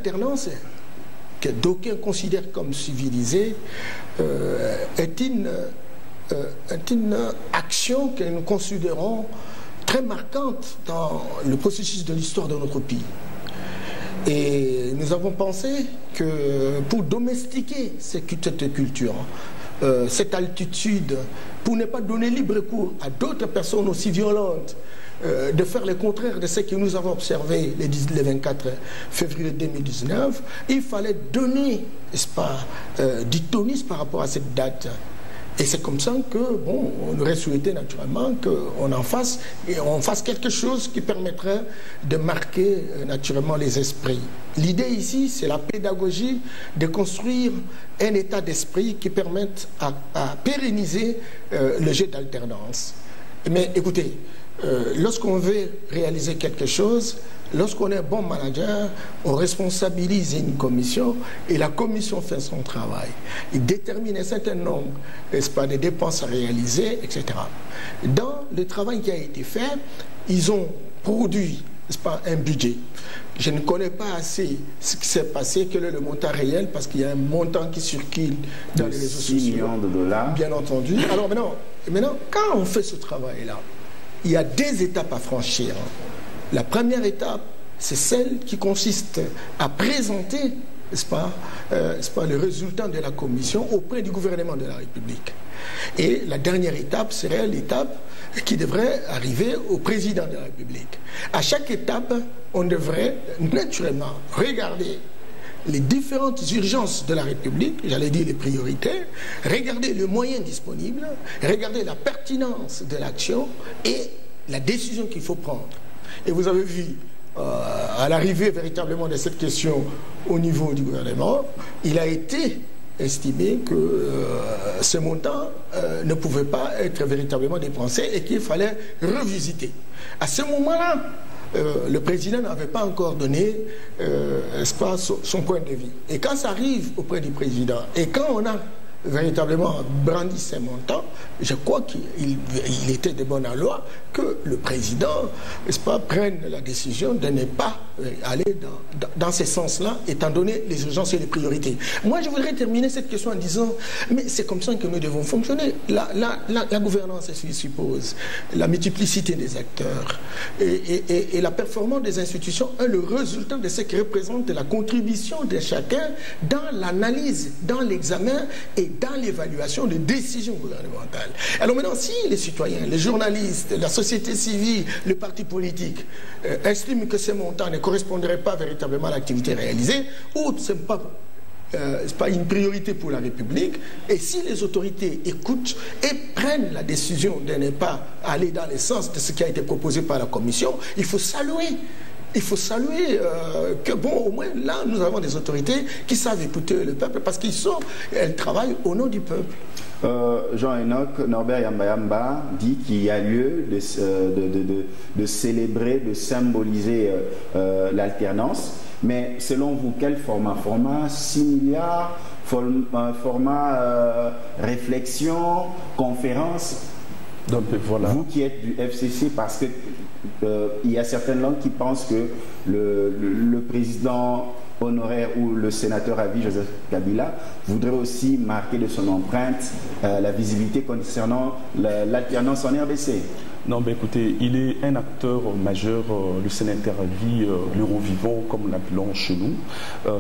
l'alternance, que d'aucuns considèrent comme civilisée, est une action que nous considérons très marquante dans le processus de l'histoire de notre pays. Et nous avons pensé que pour domestiquer cette culture, cette altitude, pour ne pas donner libre cours à d'autres personnes aussi violentes, de faire le contraire de ce que nous avons observé le 24 février 2019, il fallait donner, n'est-ce pas, du tonus par rapport à cette date. Et c'est comme ça que, bon, on aurait souhaité naturellement qu'on en fasse, et on fasse quelque chose qui permettrait de marquer naturellement les esprits. L'idée ici, c'est la pédagogie, de construire un état d'esprit qui permette à pérenniser le jeu d'alternance. Mais écoutez, lorsqu'on veut réaliser quelque chose, lorsqu'on est un bon manager, on responsabilise une commission et la commission fait son travail. Il détermine un certain nombre, n'est-ce pas, de dépenses à réaliser, etc. Dans le travail qui a été fait, ils ont produit, n'est-ce pas, un budget. Je ne connais pas assez ce qui s'est passé, quel est le montant réel, parce qu'il y a un montant qui circule dans les réseaux sociaux. 6 millions de dollars. Bien entendu. Alors maintenant, quand on fait ce travail-là, il y a des étapes à franchir. La première étape, c'est celle qui consiste à présenter, n'est-ce pas, le résultat de la commission auprès du gouvernement de la République. Et la dernière étape serait l'étape qui devrait arriver au président de la République. À chaque étape, on devrait naturellement regarder les différentes urgences de la République, j'allais dire les priorités, regarder le moyen disponible, regarder la pertinence de l'action et la décision qu'il faut prendre. Et vous avez vu, à l'arrivée véritablement de cette question au niveau du gouvernement, il a été estimé que ce montant ne pouvait pas être véritablement dépensé et qu'il fallait revisiter. À ce moment-là, le président n'avait pas encore donné son point de vue. Et quand ça arrive auprès du président, et quand on a véritablement brandi ces montants, je crois qu'il était de bonne loi que le président, n'est-ce pas, prenne la décision de ne pas aller dans ce sens-là, étant donné les urgences et les priorités. Moi, je voudrais terminer cette question en disant, mais c'est comme ça que nous devons fonctionner. La gouvernance, elle suppose la multiplicité des acteurs et la performance des institutions est le résultat de ce qui représente la contribution de chacun dans l'analyse, dans l'examen et dans l'évaluation des décisions gouvernementales. Alors maintenant, si les citoyens, les journalistes, la société civile, le parti politique estiment que ces montants ne correspondraient pas véritablement à l'activité réalisée, ou ce n'est pas une priorité pour la République, et si les autorités écoutent et prennent la décision de ne pas aller dans le sens de ce qui a été proposé par la Commission, il faut saluer. Il faut saluer que, bon, au moins là, nous avons des autorités qui savent écouter le peuple parce qu'elles travaillent au nom du peuple. Jean-Enoch, Norbert Yamba dit qu'il y a lieu de célébrer, de symboliser l'alternance. Mais selon vous, quel format? Format 6 milliards, format réflexion, conférence? Donc, voilà. Vous qui êtes du FCC, parce que il y a certaines langues qui pensent que le président honoraire ou le sénateur à vie, Joseph Kabila, voudrait aussi marquer de son empreinte la visibilité concernant l'alternance en RDC. Non, mais écoutez, il est un acteur majeur, le sénateur à vie, l'Eurovivant, comme l'appelons chez nous.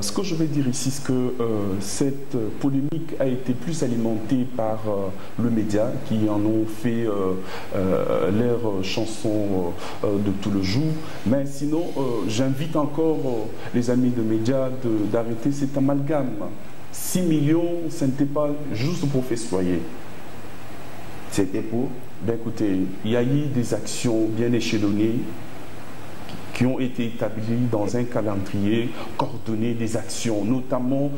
Ce que je vais dire ici, c'est que cette polémique a été plus alimentée par le média, qui en ont fait leur chanson de tout le jour. Mais sinon, j'invite encore les amis de médias d'arrêter cet amalgame. 6 millions, ce n'était pas juste pour festoyer. C'était pour? Ben écoutez, il y a eu des actions bien échelonnées qui ont été établies dans un calendrier coordonné des actions. Notamment,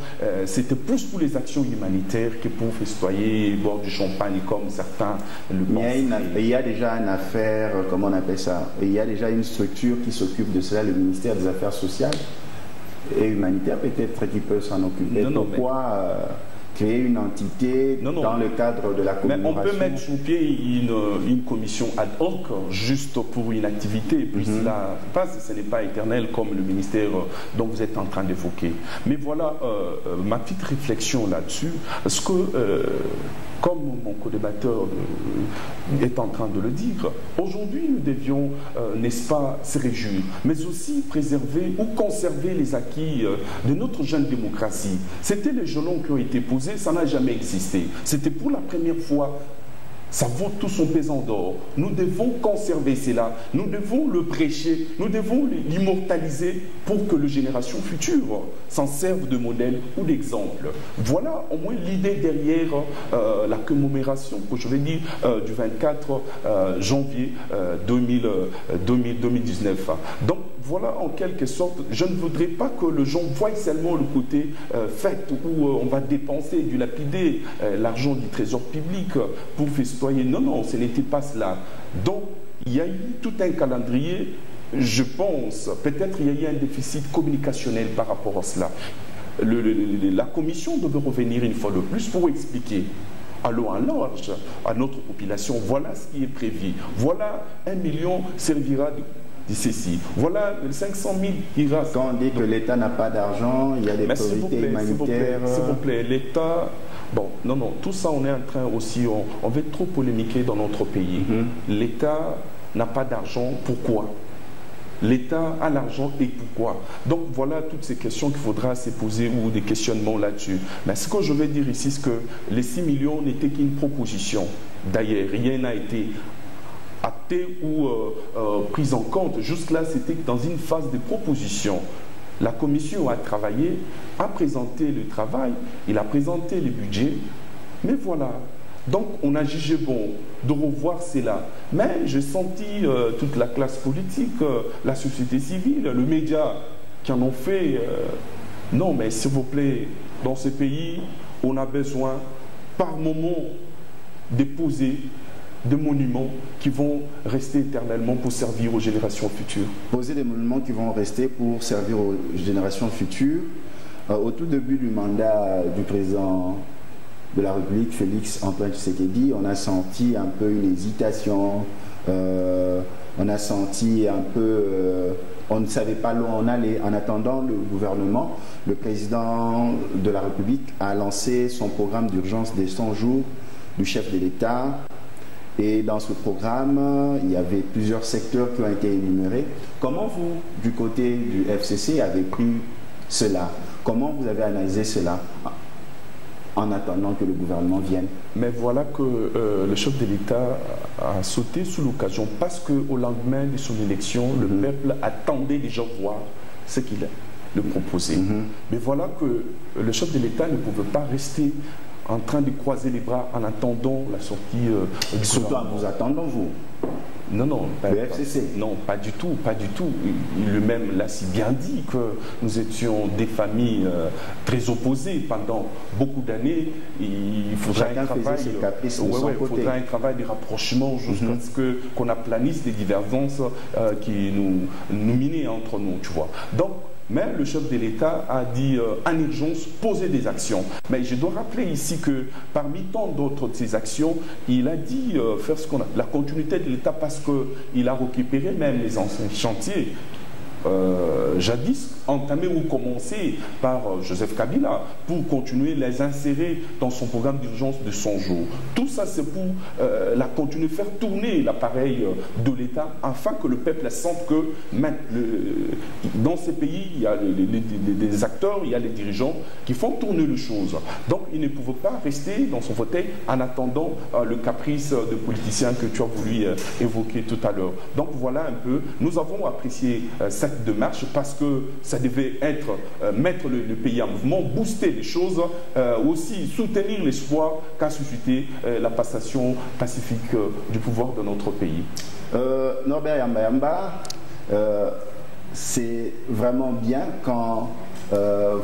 c'était plus pour les actions humanitaires que pour festoyer, boire du champagne comme certains le pensent. Il y a déjà une affaire, comment on appelle ça? Il y a déjà une structure qui s'occupe de cela, le ministère des Affaires sociales et humanitaires peut-être qui peut s'en occuper. Non, pourquoi créer une entité dans le cadre de la commémoration. Mais on peut mettre sur pied une commission ad hoc juste pour une activité, puis cela passe, ce n'est pas éternel comme le ministère dont vous êtes en train d'évoquer. Mais voilà ma petite réflexion là-dessus, parce que comme mon co-débatteur est en train de le dire, aujourd'hui nous devions, n'est-ce pas, se réjouir, mais aussi préserver ou conserver les acquis de notre jeune démocratie. C'était les jalons qui ont été posés, ça n'a jamais existé. C'était pour la première fois. Ça vaut tout son pesant d'or. Nous devons conserver cela, nous devons le prêcher, nous devons l'immortaliser pour que les générations futures s'en servent de modèle ou d'exemple. Voilà au moins l'idée derrière la commémoration que je vais dire du 24 janvier 2019. Donc voilà en quelque sorte, je ne voudrais pas que les gens voient seulement le côté fête où on va dépenser, dilapider l'argent du trésor public pour festoyer. Non, non, ce n'était pas cela. Donc, il y a eu tout un calendrier, je pense, peut-être il y a eu un déficit communicationnel par rapport à cela. La commission devait revenir une fois de plus pour expliquer à long en large à notre population, voilà ce qui est prévu. Voilà 1 million servira de ceci. Voilà 500 000 ira. Quand on dit que l'État n'a pas d'argent, il y a des priorités humanitaires. S'il vous plaît, l'État... Bon, non, non, tout ça, on est en train aussi, on veut trop polémiquer dans notre pays. L'État n'a pas d'argent, pourquoi? L'État a l'argent et pourquoi? Donc voilà toutes ces questions qu'il faudra se poser ou des questionnements là-dessus. Mais ce que je veux dire ici, c'est que les 6 millions n'étaient qu'une proposition. D'ailleurs, rien n'a été acté ou prise en compte. Jusque-là, c'était dans une phase de proposition. La commission a travaillé, a présenté le travail, il a présenté le budget, mais voilà. Donc, on a jugé bon de revoir cela. Mais j'ai senti toute la classe politique, la société civile, le média qui en ont fait. Non, mais s'il vous plaît, dans ce pays, on a besoin, par moment, de poser des monuments qui vont rester éternellement pour servir aux générations futures. Poser des monuments qui vont rester pour servir aux générations futures. Au tout début du mandat du président de la République, Félix Antoine Tshisekedi, on a senti un peu une hésitation, on a senti un peu... on ne savait pas où on allait. En attendant le gouvernement, le président de la République a lancé son programme d'urgence des 100 jours du chef de l'État. Et dans ce programme, il y avait plusieurs secteurs qui ont été énumérés. Comment vous, du côté du FCC, avez pris cela? Comment vous avez analysé cela en attendant que le gouvernement vienne? Mais voilà que le chef de l'État a sauté sous l'occasion parce qu'au lendemain de son élection, le peuple attendait déjà voir ce qu'il a proposé. Mais voilà que le chef de l'État ne pouvait pas rester en train de croiser les bras en attendant la sortie du surtout en vous attendant, vous? Non, non, le FCC? Non, pas du tout, pas du tout. Lui-même l'a si bien dit que nous étions des familles très opposées pendant beaucoup d'années. Il faudra un travail, faudra un travail de rapprochement jusqu'à ce qu'on aplanisse les divergences qui nous minaient entre nous, tu vois. Donc, mais le chef de l'État a dit en urgence poser des actions. Mais je dois rappeler ici que parmi tant d'autres de ces actions, il a dit faire ce qu'on a, la continuité de l'État parce qu'il a récupéré même les anciens chantiers. Jadis entamé ou commencé par Joseph Kabila pour continuer les insérer dans son programme d'urgence de 100 jours. Tout ça c'est pour la continuer, faire tourner l'appareil de l'État afin que le peuple sente que dans ces pays il y a des acteurs, il y a les dirigeants qui font tourner les choses. Donc il ne pouvait pas rester dans son fauteuil en attendant le caprice de politiciens que tu as voulu évoquer tout à l'heure. Donc voilà un peu, nous avons apprécié cette démarche parce que ça devait être mettre le pays en mouvement, booster les choses, aussi soutenir l'espoir qu'a suscité la passation pacifique du pouvoir de notre pays. Norbert Yamba, c'est vraiment bien quand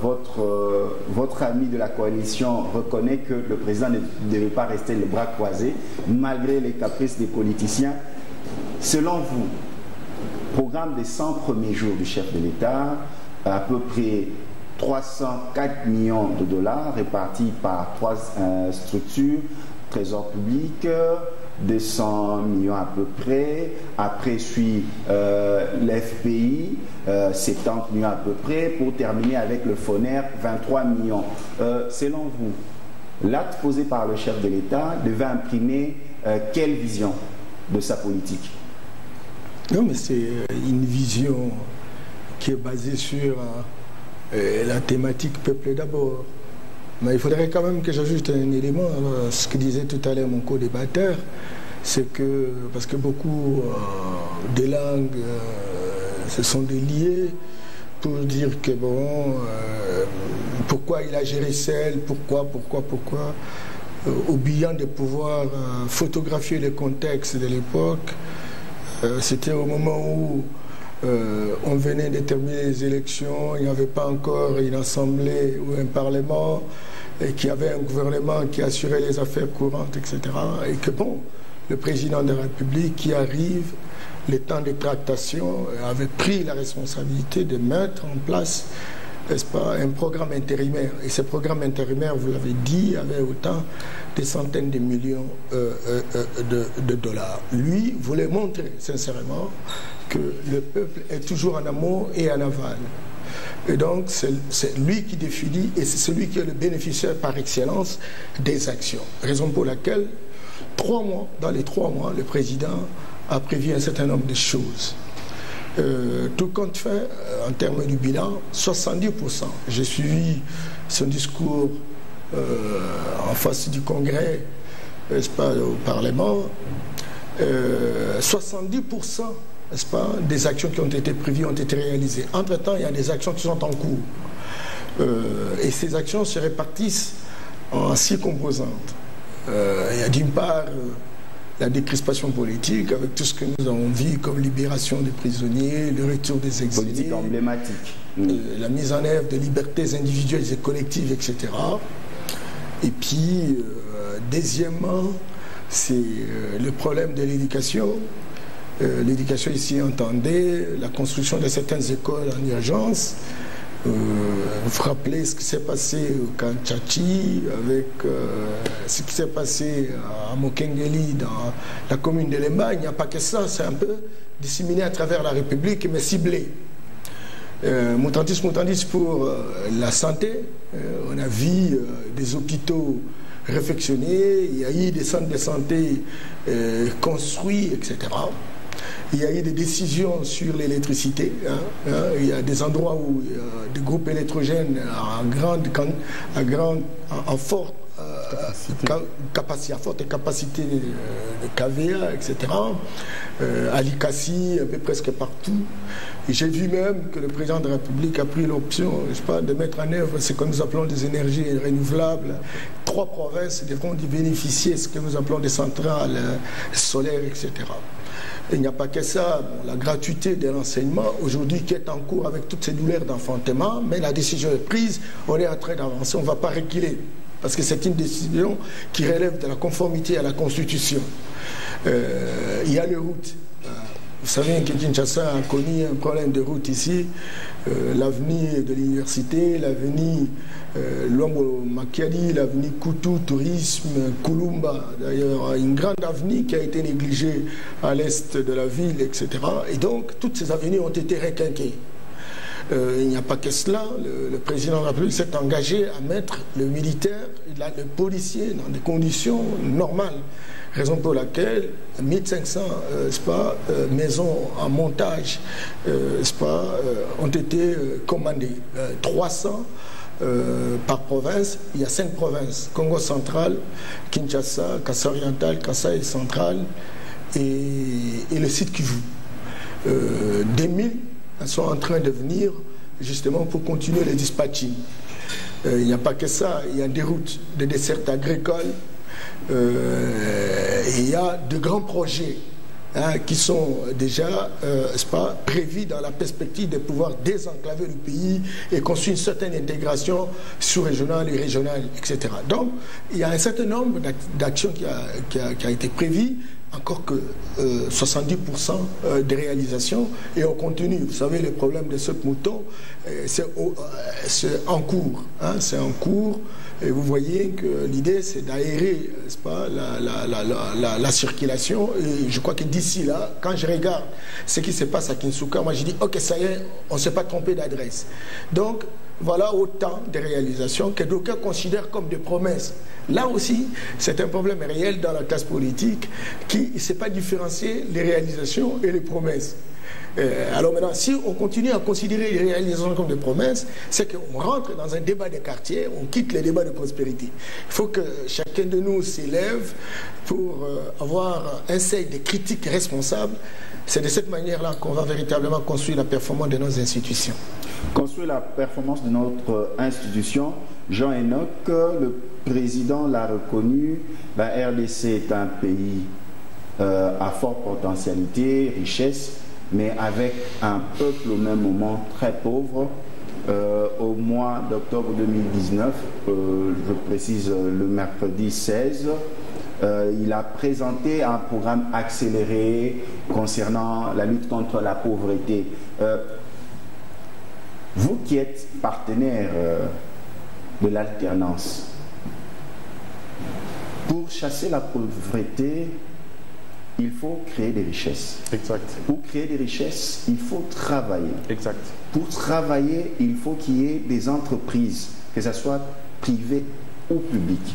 votre ami de la coalition reconnaît que le président ne devait pas rester les bras croisés malgré les caprices des politiciens. Selon vous, programme des 100 premiers jours du chef de l'État, à peu près 304 millions de dollars répartis par 3 structures, Trésor public, 200 millions à peu près. Après suit l'FPI, 70 millions à peu près, pour terminer avec le FONER, 23 millions. Selon vous, l'acte posé par le chef de l'État devait imprimer quelle vision de sa politique? Non, mais c'est une vision qui est basée sur la thématique peuple d'abord. Mais il faudrait quand même que j'ajoute un élément à ce que disait tout à l'heure mon co-débatteur, c'est que, parce que beaucoup des langues se sont déliées pour dire que bon, pourquoi il a géré celle, pourquoi, oubliant de pouvoir photographier le contexte de l'époque. C'était au moment où on venait de terminer les élections, il n'y avait pas encore une assemblée ou un parlement, et qu'il y avait un gouvernement qui assurait les affaires courantes, etc. Et que bon, le président de la République qui arrive, le temps de tractation, avait pris la responsabilité de mettre en place, n'est-ce pas, un programme intérimaire. Et ce programme intérimaire, vous l'avez dit, avait autant des centaines de millions de dollars. Lui voulait montrer sincèrement que le peuple est toujours en amont et en aval. Et donc, c'est lui qui définit, et c'est celui qui est le bénéficiaire par excellence des actions. Raison pour laquelle, dans les 3 mois, le président a prévu un certain nombre de choses. Tout compte fait, en termes du bilan, 70%. J'ai suivi son discours en face du Congrès, n'est-ce pas, au Parlement. 70%, n'est-ce pas, des actions qui ont été prévues ont été réalisées. Entre-temps, il y a des actions qui sont en cours. Et ces actions se répartissent en 6 composantes. Il y a d'une part la décrispation politique, avec tout ce que nous avons vu comme libération des prisonniers, le retour des exilés. Politique emblématique. La mise en œuvre de libertés individuelles et collectives, etc. Et puis, deuxièmement, c'est le problème de l'éducation. L'éducation ici entendait la construction de certaines écoles en urgence. Vous vous rappelez ce qui s'est passé au Kanchachi, avec ce qui s'est passé à Mokengeli, dans la commune de Lemba. Il n'y a pas que ça, c'est un peu disséminé à travers la République, mais ciblé. Moutandis pour la santé, on a vu des hôpitaux réfectionnés, il y a eu des centres de santé construits, etc. Il y a eu des décisions sur l'électricité. Il y a des endroits où des groupes électrogènes en forte capacité de KVA, etc. À Likassi, un peu presque partout. Et j'ai vu même que le président de la République a pris l'option, n'est-ce pas, de mettre en œuvre ce que nous appelons des énergies renouvelables. 3 provinces devront y bénéficier, ce que nous appelons des centrales solaires, etc. Il n'y a pas que ça, la gratuité de l'enseignement, aujourd'hui qui est en cours avec toutes ces douleurs d'enfantement, mais la décision est prise, on est en train d'avancer, on ne va pas reculer, parce que c'est une décision qui relève de la conformité à la Constitution. Il y a les routes. Vous savez que Kinshasa a connu un problème de route ici, l'avenue de l'université, l'avenue Lombo Makiali, l'avenue Koutou, Tourisme, Kulumba, d'ailleurs une grande avenue qui a été négligée à l'est de la ville, etc. Et donc toutes ces avenues ont été requinquées. Il n'y a pas que cela, le président de la République s'est engagé à mettre le militaire et le policier dans des conditions normales. Raison pour laquelle 1500 maisons en montage ont été commandées. 300 par province. Il y a 5 provinces. Congo central, Kinshasa, Kassa oriental, Kasaï central et le sud Kivu. 2000 sont en train de venir justement pour continuer le dispatching. Il n'y a pas que ça. Il y a des routes, des dessertes agricoles. Il y a de grands projets qui sont déjà prévus dans la perspective de pouvoir désenclaver le pays et construire une certaine intégration sous-régionale et régionale, etc. Donc, il y a un certain nombre d'actions qui a été prévu encore que 70% des réalisations et on continue. Vous savez, le problème de ce mouton, c'est en cours. Hein, c'est en cours. Et vous voyez que l'idée, c'est d'aérer, n'est-ce pas, la circulation. Et je crois que d'ici là, quand je regarde ce qui se passe à Kinshasa, moi je dis, ok, ça y est, on ne s'est pas trompé d'adresse. Donc, voilà autant de réalisations que d'aucuns considèrent comme des promesses. Là aussi, c'est un problème réel dans la classe politique qui ne sait pas différencier les réalisations et les promesses. Alors maintenant, si on continue à considérer les réalisations comme des promesses, c'est qu'on rentre dans un débat de quartier, on quitte les débats de prospérité. Il faut que chacun de nous s'élève pour avoir un seuil de critiques responsables. C'est de cette manière-là qu'on va véritablement construire la performance de nos institutions. Construire la performance de notre institution, Jean Enoch, le président l'a reconnu, la RDC est un pays à forte potentialité, richesse, mais avec un peuple au même moment très pauvre. Au mois d'octobre 2019, je précise le mercredi 16, il a présenté un programme accéléré concernant la lutte contre la pauvreté. Vous qui êtes partenaire de l'alternance, pour chasser la pauvreté, il faut créer des richesses. Exact. Pour créer des richesses, il faut travailler. Exact. Pour travailler, il faut qu'il y ait des entreprises, que ce soit privées ou publiques.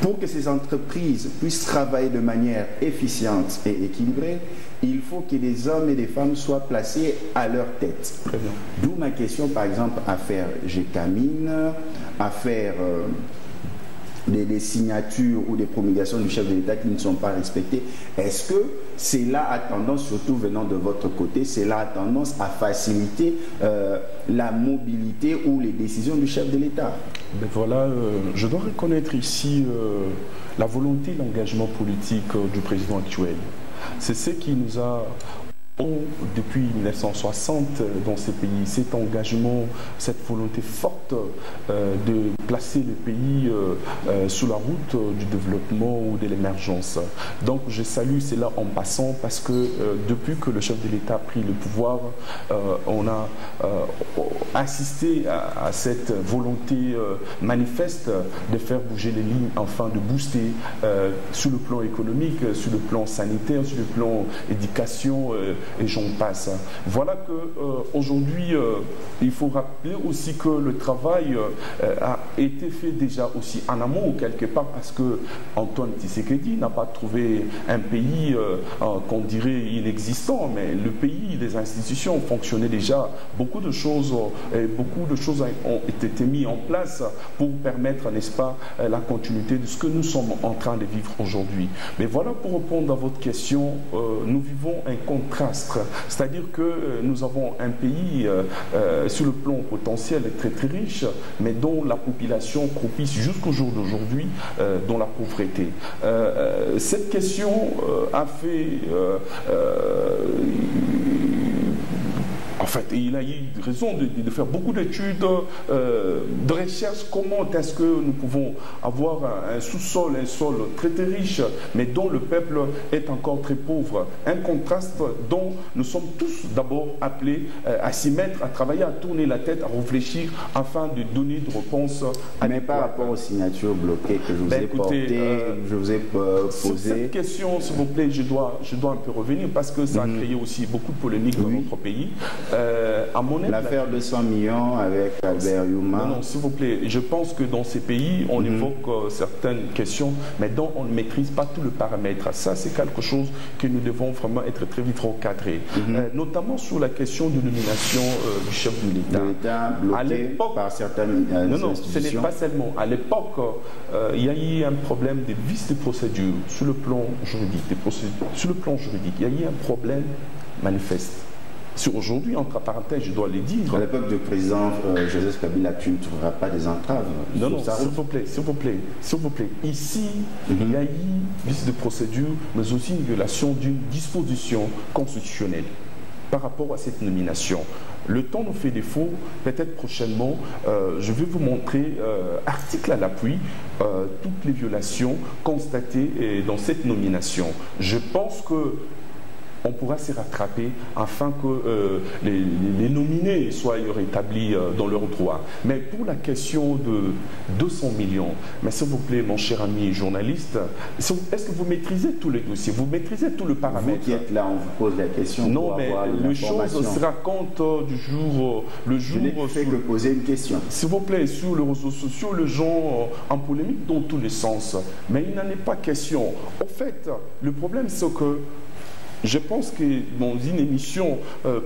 Pour que ces entreprises puissent travailler de manière efficiente et équilibrée, il faut que des hommes et des femmes soient placés à leur tête. D'où ma question, par exemple, affaire Gécamine, affaire des signatures ou des promulgations du chef de l'État qui ne sont pas respectées. Est-ce que c'est là à tendance, surtout venant de votre côté, c'est là à tendance à faciliter la mobilité ou les décisions du chef de l'État? Ben voilà, je dois reconnaître ici la volonté, l'engagement politique du président actuel. C'est ce qui nous a, depuis 1960 dans ces pays, cet engagement, cette volonté forte de placer le pays sur la route du développement ou de l'émergence. Donc je salue cela en passant parce que depuis que le chef de l'État a pris le pouvoir, on a assisté à cette volonté manifeste de faire bouger les lignes afin de booster sur le plan économique, sur le plan sanitaire, sur le plan éducation et j'en passe. Voilà qu'aujourd'hui, il faut rappeler aussi que le travail a été fait déjà aussi en amont quelque part parce que Antoine Tshisekedi n'a pas trouvé un pays qu'on dirait inexistant, mais le pays, les institutions fonctionnaient déjà. Beaucoup de choses ont été mises en place pour permettre, n'est-ce pas, la continuité de ce que nous sommes en train de vivre aujourd'hui. Mais voilà, pour répondre à votre question, nous vivons un contraste. C'est-à-dire que nous avons un pays sur le plan potentiel très très riche, mais dont la population croupit jusqu'au jour d'aujourd'hui dans la pauvreté. Cette question a fait... en fait, il a eu raison de faire beaucoup d'études, de recherche. Comment est-ce que nous pouvons avoir un sous-sol, un sol très très riche, mais dont le peuple est encore très pauvre. Un contraste dont nous sommes tous d'abord appelés à s'y mettre, à travailler, à tourner la tête, à réfléchir, afin de donner des réponses à mais par rapport aux signatures bloquées que je vous ai portées, je vous ai posées. Sur cette question, s'il vous plaît, je dois un peu revenir parce que ça a créé aussi beaucoup de polémiques dans notre pays. L'affaire de 100 millions avec Albert Youma. Non, s'il vous plaît, je pense que dans ces pays, on évoque certaines questions, mais dont on ne maîtrise pas tout le paramètre. Ça, c'est quelque chose que nous devons vraiment être très vite recadrés. Notamment sur la question de nomination du chef de l'État. Bloqué par certaines non, ce n'est pas seulement. À l'époque, il y a eu un problème de vice de procédure sur le plan juridique. Sur le plan juridique, il y a eu un problème manifeste. Aujourd'hui, entre parenthèses, je dois le dire. À l'époque du président Joseph Kabila, tu ne trouveras pas des entraves. Non, s'il vous plaît, s'il vous plaît, s'il vous plaît. Ici, il y a eu vice de procédure, mais aussi une violation d'une disposition constitutionnelle par rapport à cette nomination. Le temps nous fait défaut. Peut-être prochainement, je vais vous montrer, article à l'appui, toutes les violations constatées dans cette nomination. Je pense que on pourra s'y rattraper afin que les nominés soient rétablis dans leurs droits. Mais pour la question de 200 millions, mais s'il vous plaît, mon cher ami journaliste, est-ce que vous maîtrisez tous les dossiers? Vous maîtrisez tout le paramètre? Vous qui êtes là, on vous pose la question. Non, mais les choses se racontent du jour le jour. Je n'ai fait que poser une question. S'il vous plaît, sur les réseaux sociaux, les gens en polémique dans tous les sens. Mais il n'en est pas question. En fait, le problème, c'est que je pense que dans une émission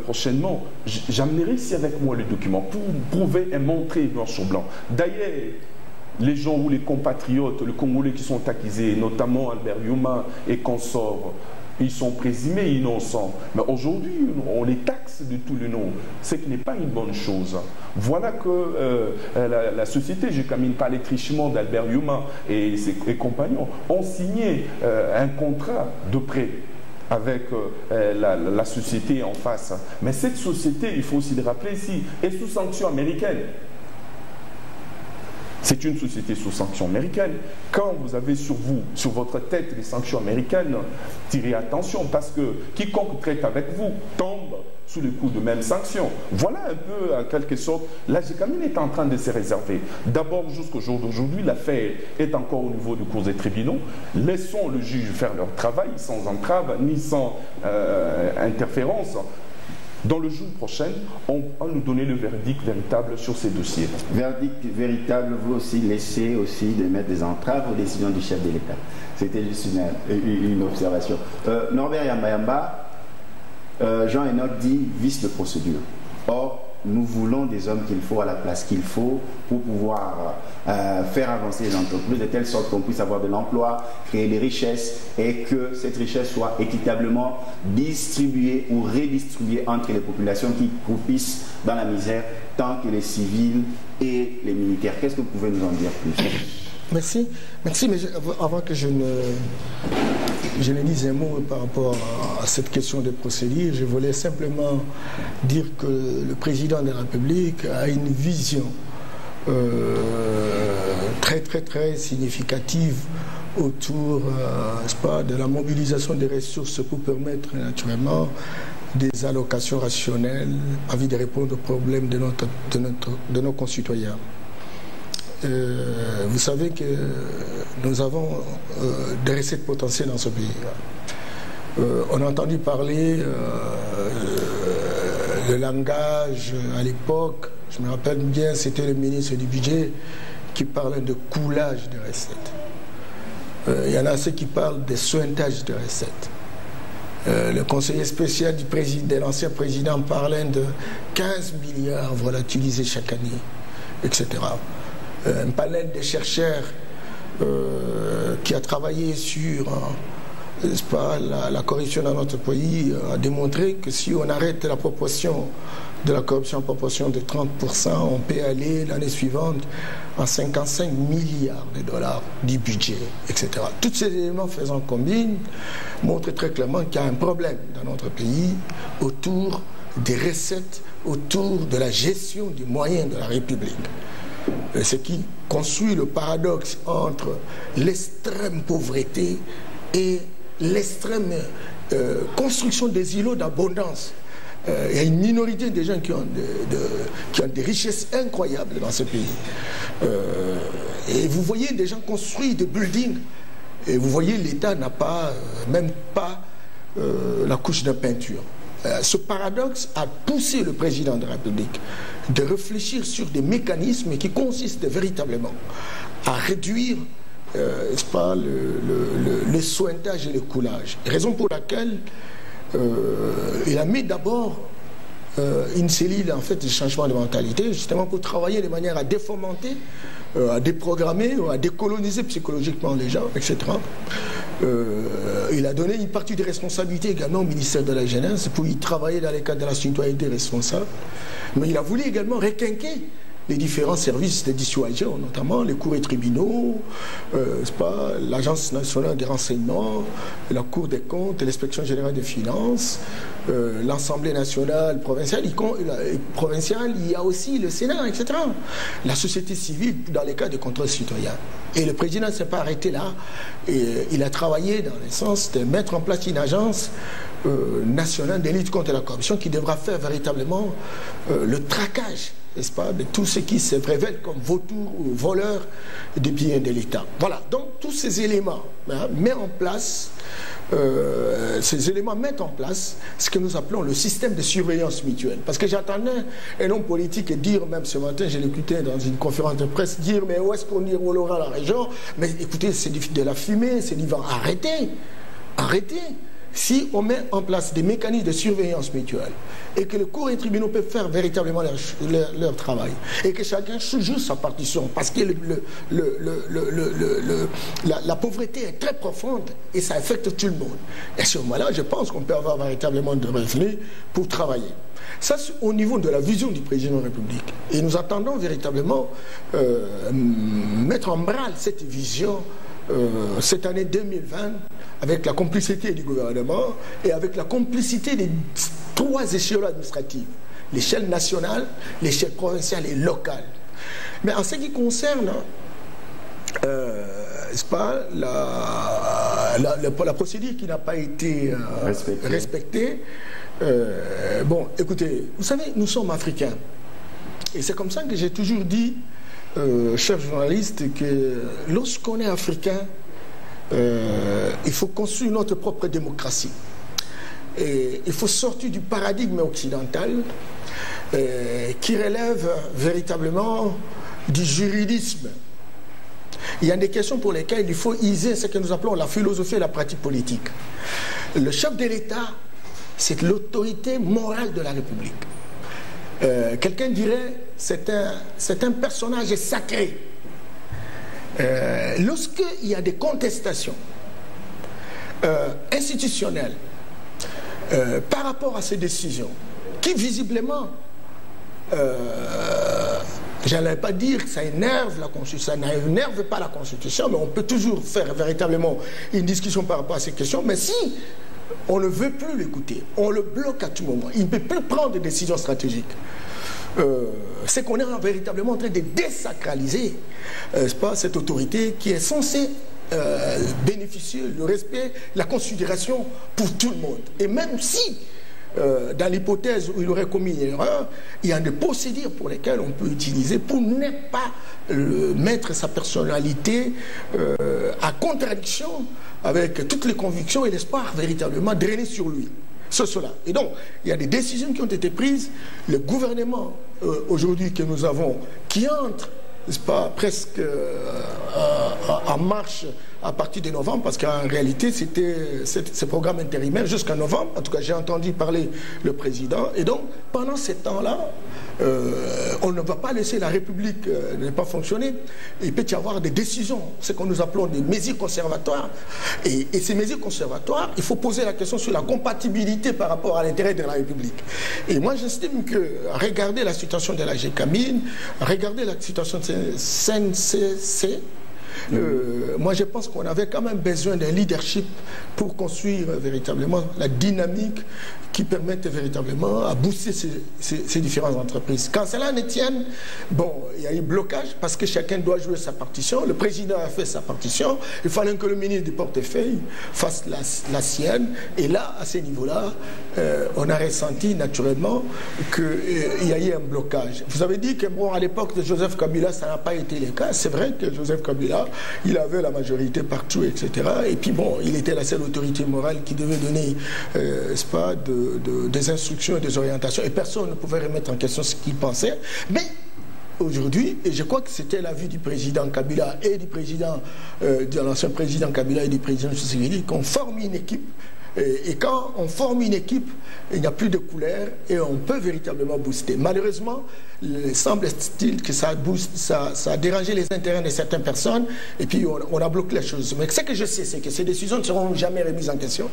prochainement, j'amènerai ici avec moi le document pour prouver et montrer blanc sur blanc. D'ailleurs, les gens ou les compatriotes, les Congolais qui sont accusés, notamment Albert Youma et consorts, ils sont présumés innocents. Mais aujourd'hui, on les taxe de tous les noms, ce qui n'est pas une bonne chose. Voilà que la société, je ne camine pas les trichements d'Albert Youma et ses compagnons, ont signé un contrat de prêt avec la société en face. Mais cette société, il faut aussi le rappeler ici, est sous sanction américaine. C'est une société sous sanction américaine. Quand vous avez sur vous, sur votre tête, les sanctions américaines, tirez attention parce que quiconque traite avec vous tombe sous le coup de même sanctions. Voilà un peu, en quelque sorte, la GECAMIN est en train de se réserver. D'abord, jusqu'au jour d'aujourd'hui, l'affaire est encore au niveau du cours des tribunaux. Laissons le juge faire leur travail sans entrave ni sans interférence. Dans le jour prochain, on va nous donner le verdict véritable sur ces dossiers. Verdict véritable, vous aussi laissez aussi de mettre des entraves aux décisions du chef de l'État. C'était juste une observation. Norbert Yamba, Jean-Enoch dit vice de procédure. Or, nous voulons des hommes qu'il faut à la place qu'il faut pour pouvoir faire avancer les entreprises de telle sorte qu'on puisse avoir de l'emploi, créer des richesses et que cette richesse soit équitablement distribuée ou redistribuée entre les populations qui croupissent dans la misère, tant que les civils et les militaires. Qu'est-ce que vous pouvez nous en dire plus? Merci. Merci, mais avant que je ne dise un mot par rapport à cette question des procédures, je voulais simplement dire que le président de la République a une vision très significative autour de la mobilisation des ressources pour permettre naturellement des allocations rationnelles afin de répondre aux problèmes de nos concitoyens. Vous savez que nous avons des recettes potentielles dans ce pays. On a entendu parler le langage à l'époque, je me rappelle bien, c'était le ministre du Budget qui parlait de coulage de recettes. Il y en a ceux qui parlent de sointage de recettes. Le conseiller spécial de l'ancien président parlait de 15 milliards volatilisés chaque année, etc. Un panel de chercheurs qui a travaillé sur la corruption dans notre pays a démontré que si on arrête la proportion de la corruption en proportion de 30%, on peut aller l'année suivante à 55 milliards de dollars du budget, etc. Tous ces éléments faisant combine montrent très clairement qu'il y a un problème dans notre pays autour des recettes, autour de la gestion des moyens de la République. Ce qui construit le paradoxe entre l'extrême pauvreté et l'extrême construction des îlots d'abondance. Il y a une minorité de gens qui ont des richesses incroyables dans ce pays. Et vous voyez des gens construire des buildings et vous voyez l'État n'a pas, même pas la couche de peinture. Ce paradoxe a poussé le président de la République de réfléchir sur des mécanismes qui consistent véritablement à réduire le sointage et le coulage. Raison pour laquelle il a mis d'abord une cellule en fait de changement de mentalité, justement pour travailler de manière à défomenter, à déprogrammer, à décoloniser psychologiquement les gens, etc. Il a donné une partie des responsabilités également au ministère de la Jeunesse pour y travailler dans les cadres de la citoyenneté responsable. Mais il a voulu également requinquer les différents services de dissuasion, notamment les cours et tribunaux, l'Agence nationale des renseignements, la Cour des comptes, l'Inspection générale des finances, l'Assemblée nationale provinciale, il y a aussi le Sénat, etc. La société civile dans les cas de contrôle citoyen. Et le président ne s'est pas arrêté là. Et il a travaillé dans le sens de mettre en place une agence nationale de lutte contre la corruption qui devra faire véritablement le traquage, n'est-ce pas, de tout ce qui se révèle comme vautours ou voleurs des biens de l'État. Voilà, donc tous ces éléments mettent en place ce que nous appelons le système de surveillance mutuelle. Parce que j'entendais un homme politique dire, même ce matin, je l'écoutais dans une conférence de presse, dire, mais où est-ce qu'on aura la région? Mais écoutez, c'est de la fumée, c'est du vent. Arrêtez. Si on met en place des mécanismes de surveillance mutuelle et que le cours et tribunaux peuvent faire véritablement leur travail et que chacun joue sa partition parce que la pauvreté est très profonde et ça affecte tout le monde. Et à ce moment-là, je pense qu'on peut avoir véritablement de revenus pour travailler. Ça, c'est au niveau de la vision du président de la République. Et nous attendons véritablement mettre en branle cette vision cette année 2020 avec la complicité du gouvernement et avec la complicité des 3 échelons administratifs, l'échelle nationale, l'échelle provinciale et locale. Mais en ce qui concerne la procédure qui n'a pas été respectée, bon, écoutez, vous savez, nous sommes africains. Et c'est comme ça que j'ai toujours dit, chers journalistes, que lorsqu'on est africain, il faut construire notre propre démocratie. Et il faut sortir du paradigme occidental qui relève véritablement du juridisme. Il y a des questions pour lesquelles il faut user ce que nous appelons la philosophie et la pratique politique. Le chef de l'État, c'est l'autorité morale de la République. Quelqu'un dirait c'est un personnage sacré. Lorsqu'il y a des contestations institutionnelles par rapport à ces décisions qui visiblement, je n'allais pas dire que ça énerve la Constitution, ça n'énerve pas la Constitution, mais on peut toujours faire véritablement une discussion par rapport à ces questions, mais si on ne veut plus l'écouter, on le bloque à tout moment, il ne peut plus prendre des décisions stratégiques. C'est qu'on est véritablement en train de désacraliser cette autorité qui est censée bénéficier le respect, la considération pour tout le monde. Et même si, dans l'hypothèse où il aurait commis une erreur, il y a des procédures pour lesquelles on peut utiliser pour ne pas mettre sa personnalité à contradiction avec toutes les convictions et l'espoir véritablement drainé sur lui. Cela. Et donc, il y a des décisions qui ont été prises. Le gouvernement, aujourd'hui, que nous avons, qui entre, n'est-ce pas, presque en marche à partir de novembre, parce qu'en réalité, c'était ce programme intérimaire jusqu'en novembre. En tout cas, j'ai entendu parler le président. Et donc, pendant ces temps-là, on ne va pas laisser la République ne pas fonctionner. Il peut y avoir des décisions, ce que nous appelons des mesures conservatoires. Et ces mesures conservatoires, il faut poser la question sur la compatibilité par rapport à l'intérêt de la République. Et moi, j'estime que regarder la situation de la GCAMIN, regarder la situation de CNCC, moi je pense qu'on avait quand même besoin d'un leadership pour construire véritablement la dynamique qui permette véritablement à booster ces différentes entreprises. Quand cela ne tienne, bon, il y a eu blocage parce que chacun doit jouer sa partition. Le président a fait sa partition. Il fallait que le ministre du portefeuille fasse la sienne. Et là, à ce niveau-là, on a ressenti naturellement qu'il y a eu un blocage. Vous avez dit que bon, à l'époque de Joseph Kabila, ça n'a pas été le cas. C'est vrai que Joseph Kabila, il avait la majorité partout, etc. Et puis bon, il était la seule autorité morale qui devait donner, des instructions et des orientations. Et personne ne pouvait remettre en question ce qu'il pensait. Mais aujourd'hui, et je crois que c'était l'avis du président Kabila et du président, de l'ancien président Kabila et du président Tshisekedi, qu'on forme une équipe Et quand on forme une équipe, il n'y a plus de couleurs et on peut véritablement booster. Malheureusement, il semble-t-il que ça booste, ça a dérangé les intérêts de certaines personnes et puis on a bloqué la chose. Mais ce que je sais, c'est que ces décisions ne seront jamais remises en question.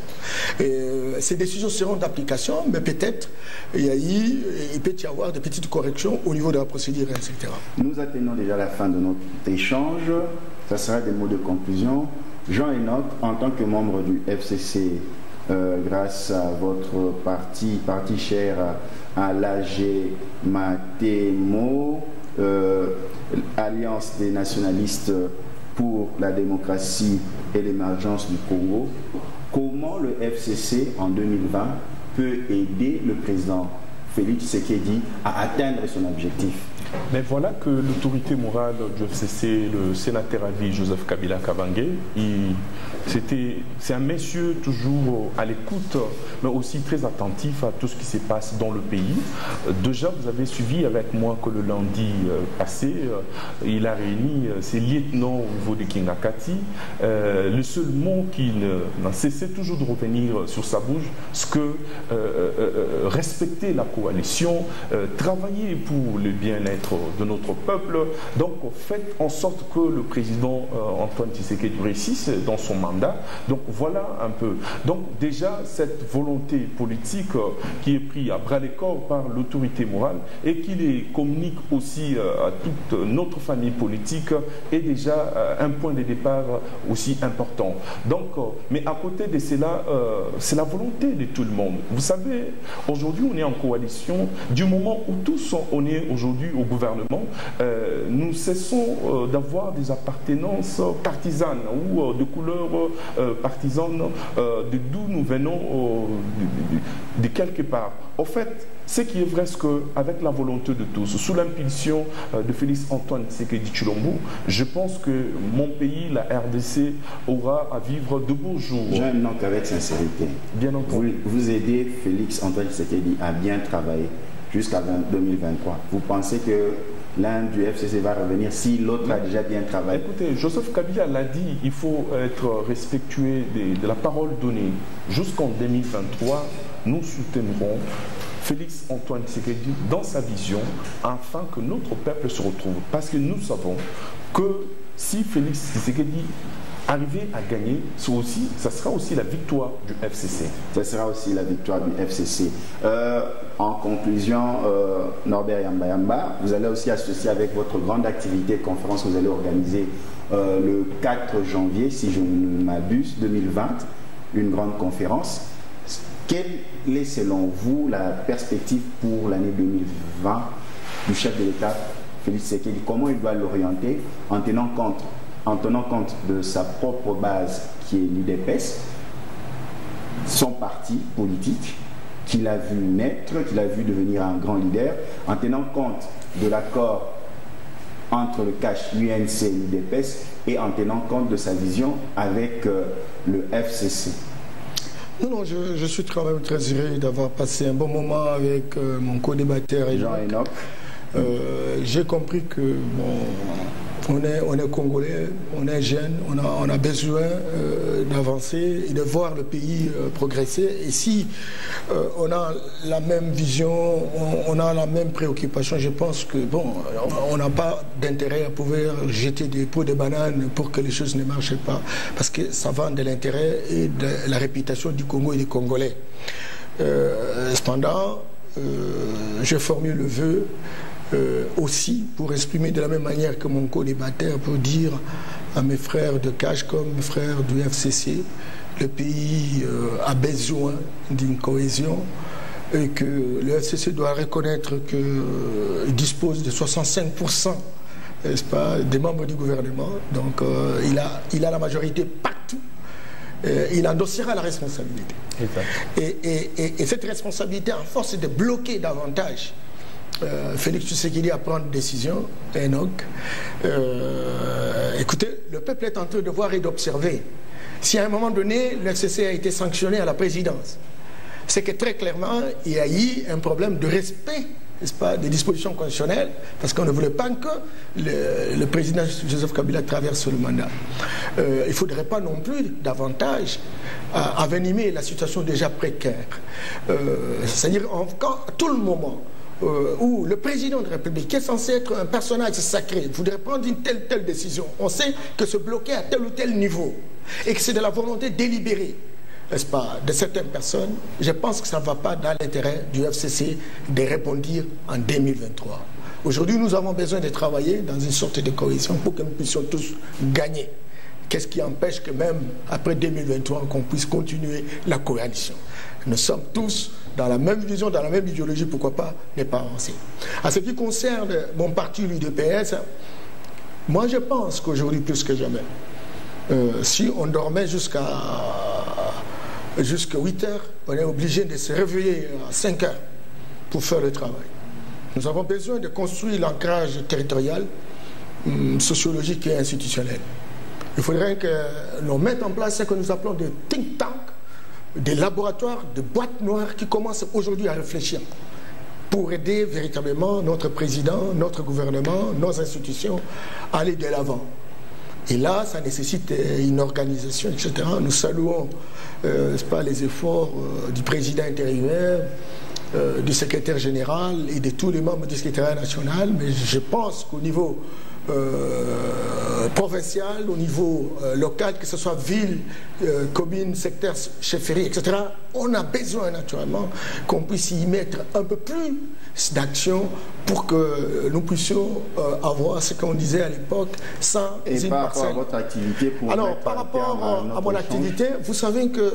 Ces décisions seront d'application, mais peut-être il peut y avoir de petites corrections au niveau de la procédure, etc. Nous atteignons déjà la fin de notre échange. Ça sera des mots de conclusion. Jean-Enoch, en tant que membre du FCC, grâce à votre parti cher à l'AG Matemo, Alliance des nationalistes pour la démocratie et l'émergence du Congo, comment le FCC en 2020 peut aider le président Félix Tshisekedi à atteindre son objectif? Mais voilà que l'autorité morale du FCC, le sénateur à vie Joseph Kabila Kabange, c'est un monsieur toujours à l'écoute, mais aussi très attentif à tout ce qui se passe dans le pays. Déjà, vous avez suivi avec moi que le lundi passé, il a réuni ses lieutenants au niveau de Kingakati. Le seul mot qu'il n'a cessé toujours de revenir sur sa bouche, c'est que respecter la coalition, travailler pour le bien-être de notre peuple, donc faites en sorte que le président Antoine Tshisekedi réussisse dans son mandat. Donc voilà un peu. Donc déjà cette volonté politique qui est prise à bras-le-corps par l'autorité morale et qui les communique aussi à toute notre famille politique est déjà un point de départ aussi important. Donc, mais à côté de cela, c'est la volonté de tout le monde. Vous savez, aujourd'hui on est en coalition. Du moment où tous on est aujourd'hui au gouvernement, nous cessons d'avoir des appartenances partisanes ou de couleurs partisanes d'où nous venons de quelque part. En fait, ce qui est vrai, c'est qu'avec la volonté de tous, sous l'impulsion de Félix Antoine Tshisekedi Tshilombo, je pense que mon pays, la RDC, aura à vivre de beaux jours. J'aime donc avec sincérité. Bien entendu. Vous aidez Félix Antoine Tshisekedi à bien travailler jusqu'à 2023. Vous pensez que l'un du FCC va revenir si l'autre a déjà bien travaillé? Écoutez, Joseph Kabila l'a dit, il faut être respectueux de la parole donnée. Jusqu'en 2023, nous soutiendrons Félix Antoine Tshisekedi dans sa vision afin que notre peuple se retrouve. Parce que nous savons que si Félix Tshisekedi arrivait à gagner, ça sera aussi la victoire du FCC. Ça sera aussi la victoire du FCC. En conclusion, Norbert Yamba, vous allez aussi associer avec votre grande activité conférence que vous allez organiser le 4 janvier, si je ne m'abuse, 2020, une grande conférence. Quelle est selon vous la perspective pour l'année 2020 du chef de l'État, Félix Tshisekedi? Comment il doit l'orienter en tenant compte de sa propre base qui est l'UDPS, son parti politique qu'il a vu naître, qu'il a vu devenir un grand leader, en tenant compte de l'accord entre le CACH, l'UNC et l'UDPS et en tenant compte de sa vision avec le FCC? Non, je suis très heureux d'avoir passé un bon moment avec mon co-débatteur Jean-Enoch. J'ai compris que on est Congolais, on est jeune, on a besoin d'avancer et de voir le pays progresser. Et si on a la même vision, on a la même préoccupation, je pense que on n'a pas d'intérêt à pouvoir jeter des pots de bananes pour que les choses ne marchent pas, parce que ça va de l'intérêt et de la réputation du Congo et des Congolais. Cependant, je formule le vœu aussi pour exprimer de la même manière que mon co-débatteur, pour dire à mes frères de CACH comme mes frères du FCC, le pays a besoin d'une cohésion et que le FCC doit reconnaître qu'il dispose de 65%, n'est-ce pas, des membres du gouvernement. Donc il a la majorité partout. Il endossera la responsabilité. Et cette responsabilité, en force de bloquer davantage Félix Tshisekedi à prendre une décision, Enoch. Écoutez, le peuple est en train de voir et d'observer. Si à un moment donné, le FCC a été sanctionné à la présidence, c'est que très clairement, il y a eu un problème de respect n'est-ce pas, des dispositions constitutionnelles, parce qu'on ne voulait pas que le président Joseph Kabila traverse le mandat. Il ne faudrait pas non plus davantage envenimer la situation déjà précaire. C'est-à-dire, à tout le moment où le président de la République, qui est censé être un personnage sacré, voudrait prendre une telle décision, on sait que se bloquer à tel ou tel niveau, et que c'est de la volonté délibérée, n'est-ce pas, de certaines personnes, je pense que ça ne va pas dans l'intérêt du FCC de répondre en 2023. Aujourd'hui, nous avons besoin de travailler dans une sorte de cohésion pour que nous puissions tous gagner. Qu'est-ce qui empêche que même après 2023, qu'on puisse continuer la coalition? Nous sommes tous dans la même vision, dans la même idéologie, pourquoi pas ne pas avancer. En ce qui concerne mon parti, l'UDPS, moi je pense qu'aujourd'hui, plus que jamais, si on dormait jusqu'à 8 heures, on est obligé de se réveiller à 5 heures pour faire le travail. Nous avons besoin de construire l'ancrage territorial, sociologique et institutionnel. Il faudrait que l'on mette en place ce que nous appelons des think tanks, des laboratoires, de boîtes noires qui commencent aujourd'hui à réfléchir pour aider véritablement notre président, notre gouvernement, nos institutions à aller de l'avant. Et là, ça nécessite une organisation, etc. Nous saluons n'est-ce pas, les efforts du président intérimaire, du secrétaire général et de tous les membres du secrétariat national, mais je pense qu'au niveau provincial, au niveau local, que ce soit ville, commune, secteur, chefferie, etc., on a besoin naturellement qu'on puisse y mettre un peu plus d'action pour que nous puissions avoir ce qu'on disait à l'époque sans une par rapport à votre activité pour alors, par rapport à mon activité, vous savez que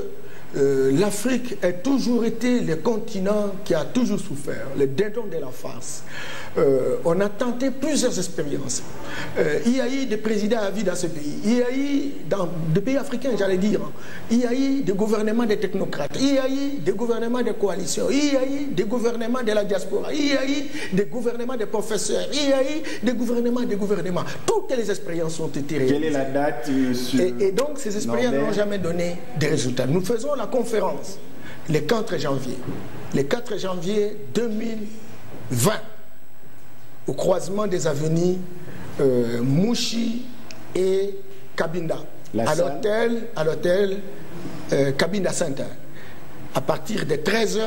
l'Afrique a toujours été le continent qui a toujours souffert, le dindon de la farce. On a tenté plusieurs expériences. Il y a eu des présidents à vie dans ce pays. Il y a eu, dans des pays africains, j'allais dire, il y a eu des gouvernements de technocrates. Il y a eu des gouvernements de coalition. Il y a eu des gouvernements de la diaspora. Il y a eu des gouvernements de professeurs. Il y a eu des gouvernements de gouvernements. Toutes les expériences ont été réalisées. Quelle est la date, monsieur et donc, ces expériences n'ont jamais donné de résultats. Nous faisons la conférence le 4 janvier. Le 4 janvier 2020, au croisement des avenues Mouchi et Cabinda, à l'hôtel Cabinda Center. À partir de 13h,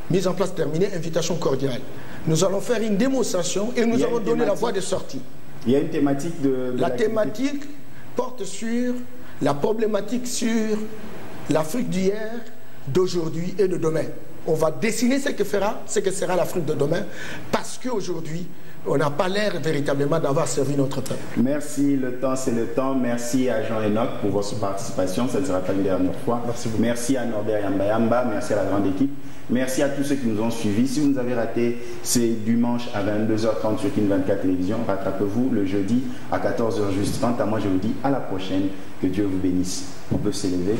mise en place terminée, invitation cordiale. Nous allons faire une démonstration et nous allons donner la voie de sortie. Il y a une thématique de la thématique porte sur la problématique sur l'Afrique d'hier, d'aujourd'hui et de demain. On va dessiner ce que sera l'Afrique de demain, parce qu'aujourd'hui, on n'a pas l'air véritablement d'avoir servi notre peuple. Merci, le temps c'est le temps. Merci à Jean-Enoch pour votre participation, ça ne sera pas une dernière fois. Merci à Norbert Yamba, merci à la grande équipe. Merci à tous ceux qui nous ont suivis. Si vous nous avez raté, c'est dimanche à 22h30 sur King 24 Télévision. Rattrapez-vous le jeudi à 14h juste. Quant à moi, je vous dis à la prochaine. Que Dieu vous bénisse. On peut s'élever.